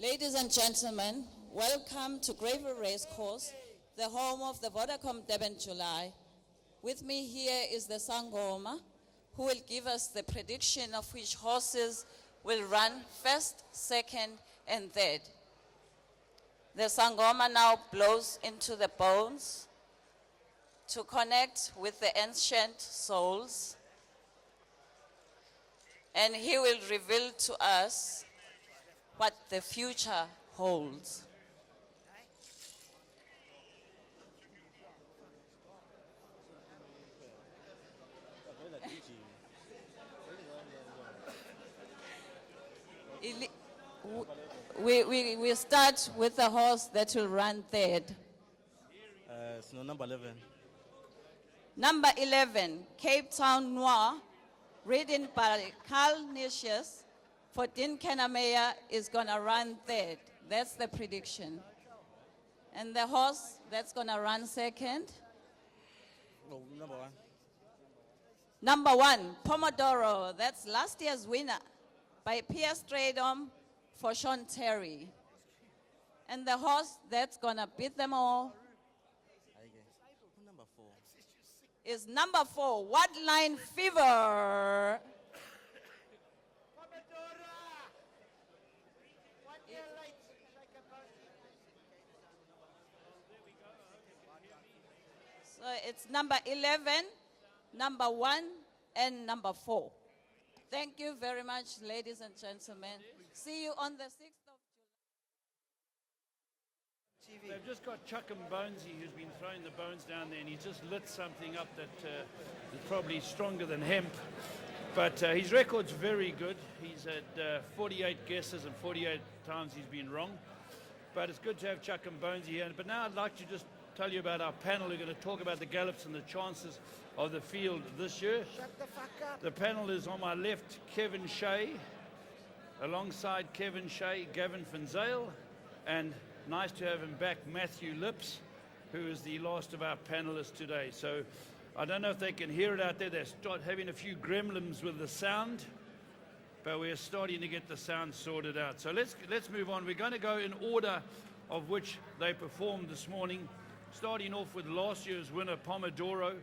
Ladies and gentlemen, welcome to Gravel Racecourse, the home of the Vodacom Durban July. With me here is the Sangoma, who will give us the prediction of which horses will run first, second, and third. The Sangoma now blows into the bones to connect with the ancient souls, and he will reveal to us what the future holds. We start with the horse that will run third. So number 11. Number 11, Cape Town Noir, ridden by Carl Nicias for Din Kennemeyer, is going to run third. That's the prediction. And the horse that's going to run second? Oh, number 1. Number 1, Pomodoro. That's last year's winner by Pierre Stradom for Sean Terry. And the horse that's going to beat them all Number 4. is number 4, What Line Fever. So it's number 11, number 1, and number 4. Thank you very much, ladies and gentlemen. See you on the 6th of July. They've just got Chuck and Bonesy, who's been throwing the bones down there, and he's just lit something up that is probably stronger than hemp. But his record's very good. He's had 48 guesses and 48 times he's been wrong. But it's good to have Chuck and Bonesy here. But now I'd like to just tell you about our panel. We're going to talk about the Gallops and the chances of the field this year. Shut the fuck up. The panel is on my left, Kevin Shea. Alongside Kevin Shea, Gavin Van Zyl. And nice to have him back, Matthew Lips, who is the last of our panelists today. So I don't know if they can hear it out there. They start having a few gremlins with the sound, but we're starting to get the sound sorted out. So let's move on. We're going to go in order of which they performed this morning, starting off with last year's winner, Pomodoro,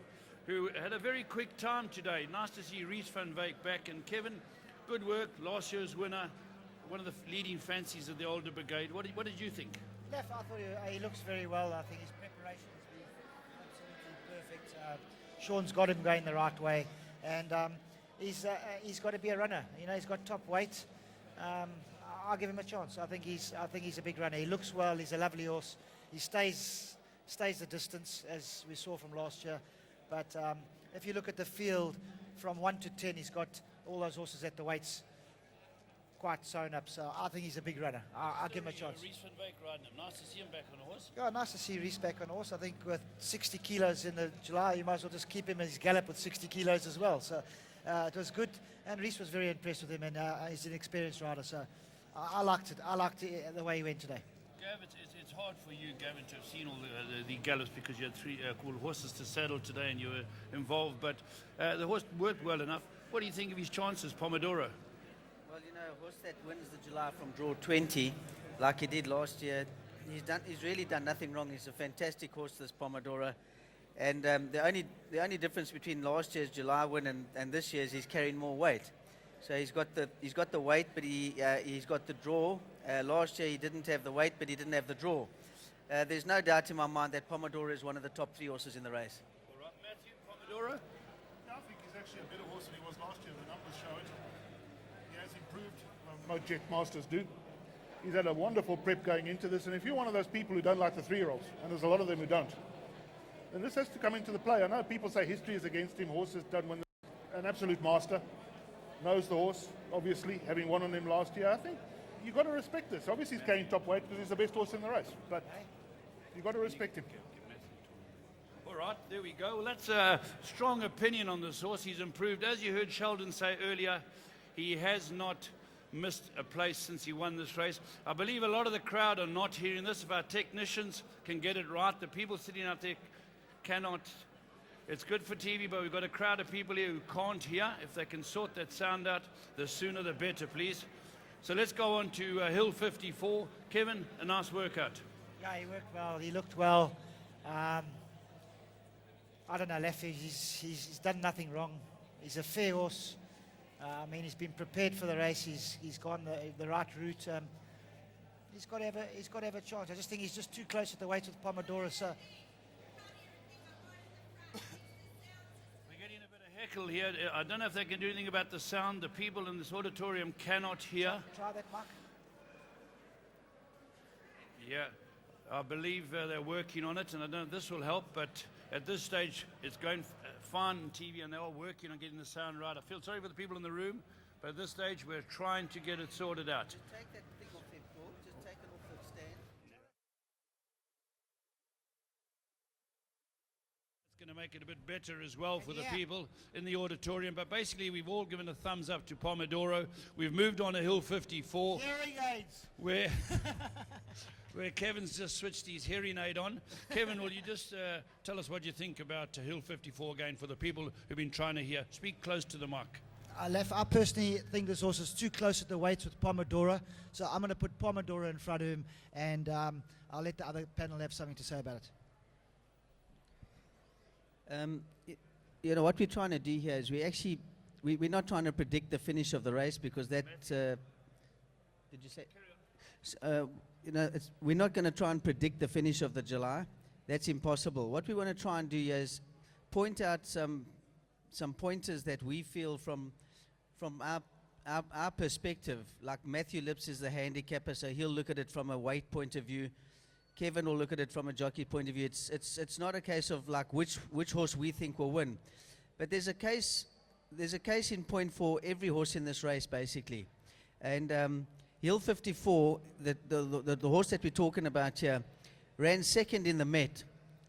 who had a very quick time today. Nice to see Reese van Wyk back. And Kevin, good work, last year's winner, one of the leading fancies of the older brigade. What did you think? Left, I thought he looks very well. I think his preparation has been absolutely perfect. Sean's got him going the right way, and he's got to be a runner. You know, he's got top weight. I'll give him a chance. I think he's a big runner. He looks well. He's a lovely horse. He stays the distance, as we saw from last year. But if you look at the field from 1 to 10, he's got all those horses at the weights quite sewn up. So I think he's a big runner. I'll give him a chance. Reese van Wyk riding him. Nice to see him back on a horse. Yeah, nice to see Reese back on a horse. I think with 60 kilos in the July, you might as well just keep him as Gallop with 60 kilos as well. So it was good. And Reese was very impressed with him, and he's an experienced rider. So I liked it. I liked the way he went today. Gav, it's hard for you, Gavin, to have seen all the Gallops because you had 3 cool horses to saddle today and you were involved. But the horse worked well enough. What do you think of his chances, Pomodoro? Well, you know, a horse that wins the July from draw 20, like he did last year, he's really done nothing wrong. He's a fantastic horse, this Pomodoro. And the only difference between last year's July win and this year's, he's carrying more weight. So he's got the weight, but he's got the draw. Last year he didn't have the weight, but he didn't have the draw. There's no doubt in my mind that Pomodoro is one of the top 3 horses in the race. All right, Matthew, Pomodoro? Yeah, I think he's actually a better horse than he was last year. The numbers show it. He has improved. Most jet masters do. He's had a wonderful prep going into this. And if you're one of those people who don't like the 3-year-olds, and there's a lot of them who don't, then this has to come into the play. I know people say history is against him. Horses don't win. An absolute master. Knows the horse, obviously, having won on him last year. I think you've got to respect this. Obviously, he's carrying top weight because he's the best horse in the race. But you've got to respect him. All right, there we go. Well, that's a strong opinion on this horse. He's improved. As you heard Sheldon say earlier, he has not missed a place since he won this race. I believe a lot of the crowd are not hearing this. If our technicians can get it right, the people sitting out there cannot. It's good for TV, but we've got a crowd of people here who can't hear. If they can sort that sound out, the sooner the better, please. So let's go on to Hill 54. Kevin, a nice workout. Yeah, he worked well. He looked well. I don't know, Leffy. He's done nothing wrong. He's a fair horse. I mean, he's been prepared for the race. He's gone the right route. He's got to have a chance. I just think he's just too close at the weight with Pomodoro. So we're getting a bit of heckle here. I don't know if they can do anything about the sound. The people in this auditorium cannot hear. try that, Mark. Yeah, I believe they're working on it, and I don't know if this will help, but at this stage, it's going fine on TV, and they're all working on getting the sound right. I feel sorry for the people in the room, but at this stage, we're trying to get it sorted out. Take that thing off there, Paul. Just take it off the stand. It's going to make it a bit better as well for the Yeah. people in the auditorium, but basically, we've all given a thumbs up to Pomodoro. We've moved on to Hill 54, Hearing aids. where... where Kevin's just switched his hearing aid on. Kevin, will you just tell us what you think about Hill 54 again for the people who've been trying to hear? Speak close to the mic. I personally think this horse is too close at the weights with Pomodoro, so I'm going to put Pomodoro in front of him, and I'll let the other panel have something to say about it. You know, what we're trying to do here is we're not trying to predict the finish of the race, because that... did you say? You know, we're not going to try and predict the finish of the July. That's impossible. What we want to try and do here is point out some pointers that we feel from our perspective. Like Matthew Lips is the handicapper, so he'll look at it from a weight point of view. Kevin will look at it from a jockey point of view. It's not a case of like which horse we think will win, but there's a case in point for every horse in this race basically, and. Hill 54, the horse that we're talking about here, ran second in the Met,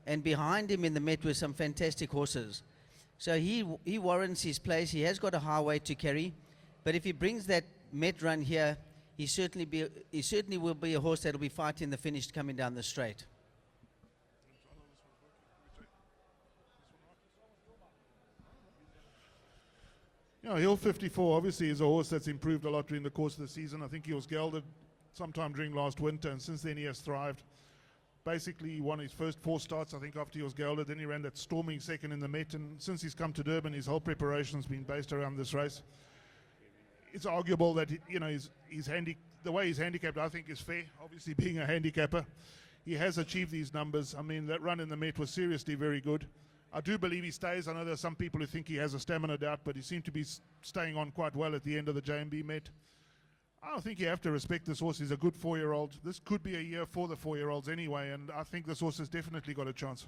and behind him in the Met were some fantastic horses. So he warrants his place. He has got a high weight to carry, but if he brings that Met run here, he certainly will be a horse that will be fighting the finish coming down the straight. Yeah, Hill 54 obviously is a horse that's improved a lot during the course of the season. I think he was gelded sometime during last winter, and since then he has thrived. Basically, he won his first 4 starts, I think, after he was gelded. Then he ran that storming second in the Met, and since he's come to Durban, his whole preparation has been based around this race. It's arguable that the way he's handicapped, I think, is fair. Obviously, being a handicapper, he has achieved these numbers. I mean, that run in the Met was seriously very good. I do believe he stays. I know there are some people who think he has a stamina doubt, but he seemed to be staying on quite well at the end of the JMB Met. I don't think you have to respect this horse. He's a good 4-year-old. This could be a year for the 4-year-olds anyway, and I think this horse has definitely got a chance.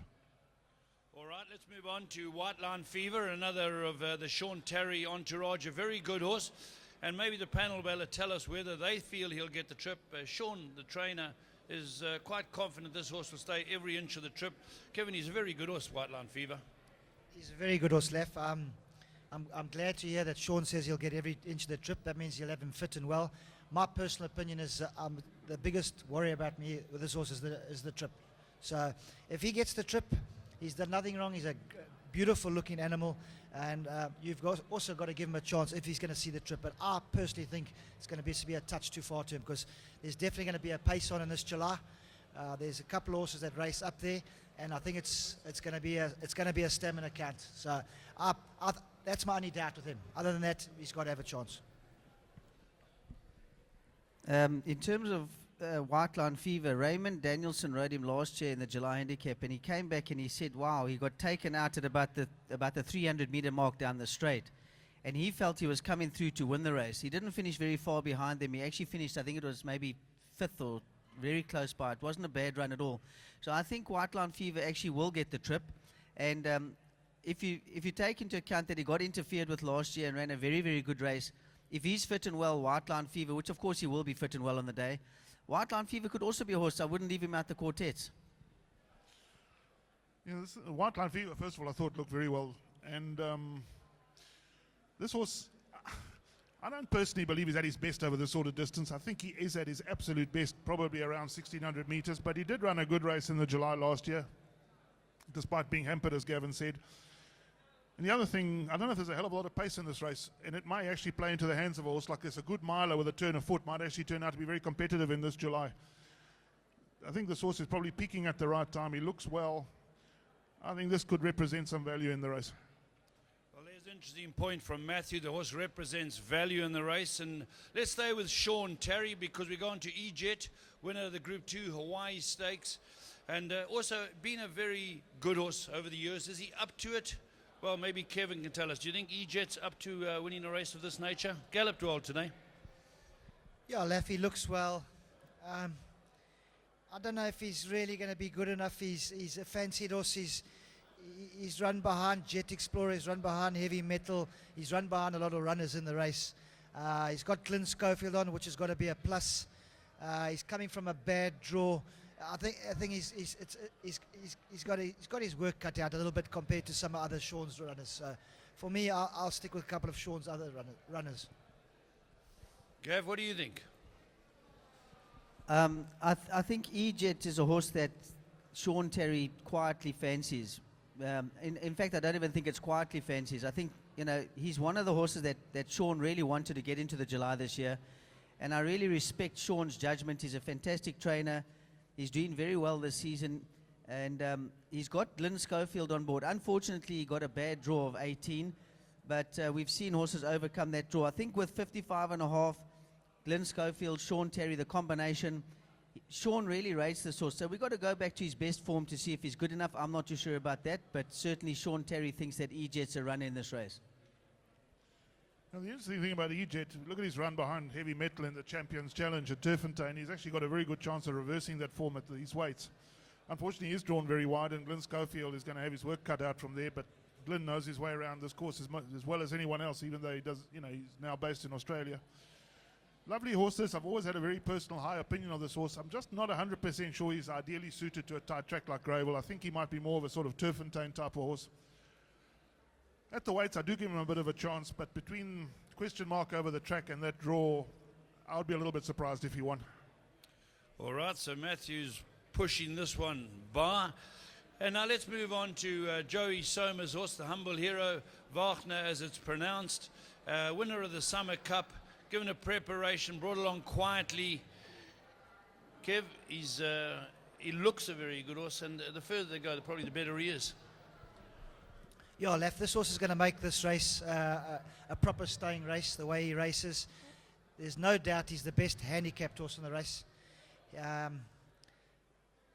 All right, let's move on to White Line Fever, another of the Sean Terry entourage, a very good horse. And maybe the panel will tell us whether they feel he'll get the trip. Sean, the trainer, is quite confident this horse will stay every inch of the trip. Kevin, he's a very good horse, White Line Fever. He's a very good horse, Leff. I'm glad to hear that Sean says he'll get every inch of the trip. That means he'll have him fit and well. My personal opinion is the biggest worry about me with this horse is the trip. So if he gets the trip, he's done nothing wrong. He's a beautiful looking animal, and you've also got to give him a chance if he's going to see the trip. But I personally think it's going to be a touch too far to him, because there's definitely going to be a pace on in this July. There's a couple of horses that race up there, and I think it's going to be a stamina count. So that's my only doubt with him. Other than that, he's got to have a chance. In terms of White Line Fever, Raymond Danielson rode him last year in the July handicap, and he came back and he said, wow, he got taken out at about the 300-meter mark down the straight, and he felt he was coming through to win the race. He didn't finish very far behind them. He actually finished, I think it was maybe 5th or very close by. It wasn't a bad run at all. So I think White Line Fever actually will get the trip, and if you take into account that he got interfered with last year and ran a very, very good race, if he's fit and well, White Line Fever, which of course he will be fit and well on the day, White Line Fever could also be a horse. I wouldn't leave him out the quartets. You know, White Line Fever, first of all, I thought looked very well. And this horse, I don't personally believe he's at his best over this sort of distance. I think he is at his absolute best, probably around 1,600 meters. But he did run a good race in the July last year, despite being hampered, as Gavin said. And the other thing, I don't know if there's a hell of a lot of pace in this race, and it might actually play into the hands of a horse like this. A good miler with a turn of foot might actually turn out to be very competitive in this July. I think this horse is probably peaking at the right time. He looks well. I think this could represent some value in the race. Well, there's an interesting point from Matthew. The horse represents value in the race. And let's stay with Sean Terry, because we go on to E-Jet, winner of the Group 2 Hawaii Stakes. And also been a very good horse over the years. Is he up to it? Well, maybe Kevin can tell us. Do you think E-Jet's up to winning a race of this nature? Galloped well today. Yeah, Laffy looks well. I don't know if he's really going to be good enough. He's a fancied horse. He's run behind Jet Explorer. He's run behind Heavy Metal. He's run behind a lot of runners in the race. He's got Glenn Schofield on, which has got to be a plus. He's coming from a bad draw. I think he's got his work cut out a little bit compared to some other Sean's runners. So for me, I'll stick with a couple of Sean's other runners. Gav, what do you think? I think E-Jet is a horse that Sean Terry quietly fancies. In fact, I don't even think it's quietly fancies. I think, he's one of the horses that Sean really wanted to get into the July this year. And I really respect Sean's judgment. He's a fantastic trainer. He's doing very well this season. And he's got Lynn Schofield on board. Unfortunately, he got a bad draw of 18. But we've seen horses overcome that draw. I think with 55.5, Glenn Schofield, Sean Terry, the combination, Sean really rates this horse. So we've got to go back to his best form to see if he's good enough. I'm not too sure about that, but certainly Sean Terry thinks that E-Jet's a runner in this race. Now, the interesting thing about E-Jet, look at his run behind Heavy Metal in the Champions Challenge at Turffontein. He's actually got a very good chance of reversing that form at these weights. Unfortunately, he is drawn very wide, and Glenn Schofield is going to have his work cut out from there, but Glenn knows his way around this course as well as anyone else, even though he does, he's now based in Australia. Lovely horse this. I've always had a very personal high opinion of this horse. I'm just not 100% sure he's ideally suited to a tight track like Greyville. I think he might be more of a sort of Turffontein type of horse. At the weights, I do give him a bit of a chance, but between question mark over the track and that draw, I would be a little bit surprised if he won. All right, so Matthew's pushing this one by. And now let's move on to Joey Soma's horse, the Humble Hero, Wagner as it's pronounced, winner of the Summer Cup. Given a preparation, brought along quietly. Kev, he looks a very good horse, and the further they go, probably the better he is. Yeah, this horse is going to make this race a proper staying race, the way he races. There's no doubt he's the best handicapped horse in the race.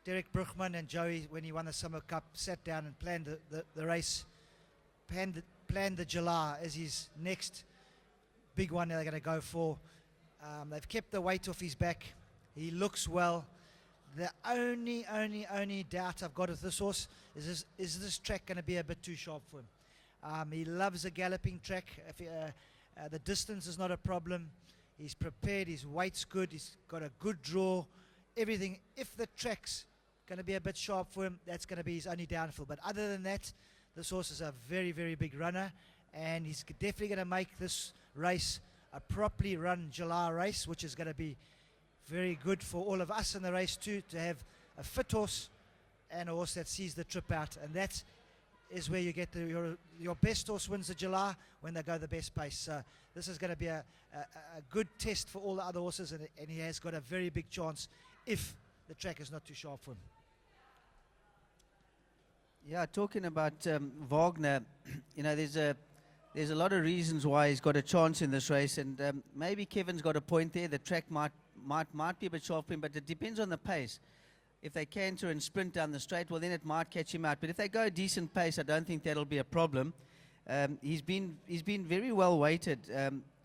Derek Bruchman and Joey, when he won the Summer Cup, sat down and planned the race, planned the July as his next big one they're going to go for. They've kept the weight off his back. He looks well. The only doubt I've got with this horse is this track going to be a bit too sharp for him. He loves a galloping track. The distance is not a problem. He's prepared. His weight's good. He's got a good draw. Everything. If the track's going to be a bit sharp for him, that's going to be his only downfall. But other than that, this horse is a very, very big runner, and he's definitely going to make this race a properly run July race, which is going to be very good for all of us in the race too, to have a fit horse and a horse that sees the trip out. And that is where you get your best horse wins the July when they go the best pace. So this is going to be a good test for all the other horses, and he has got a very big chance if the track is not too sharp for him. Yeah, talking about Wagner, there's a lot of reasons why he's got a chance in this race, and maybe Kevin's got a point there. The track might be a bit sharp for him, but it depends on the pace. If they canter and sprint down the straight, well, then it might catch him out. But if they go a decent pace, I don't think that'll be a problem. He's been very well weighted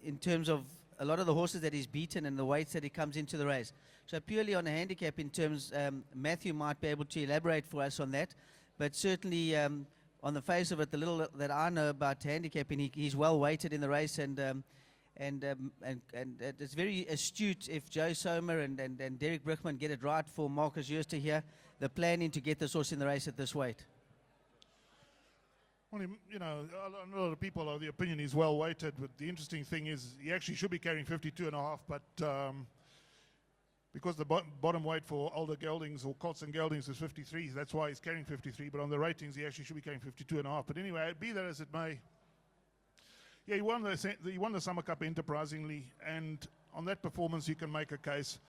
in terms of a lot of the horses that he's beaten and the weights that he comes into the race. So purely on a handicap in terms, Matthew might be able to elaborate for us on that. But certainly on the face of it, the little that I know about handicapping, he's well weighted in the race, and it's very astute if Joe Somer and Derek Brickman get it right for Marcus Jooster here. The planning to get this horse in the race at this weight. Well, a lot of people are of the opinion he's well weighted, but the interesting thing is he actually should be carrying 52.5, but because the bottom weight for older geldings or colts and geldings is 53. That's why he's carrying 53. But on the ratings, he actually should be carrying 52.5. But anyway, be that as it may, yeah, he won the Summer Cup enterprisingly, and on that performance, you can make a case.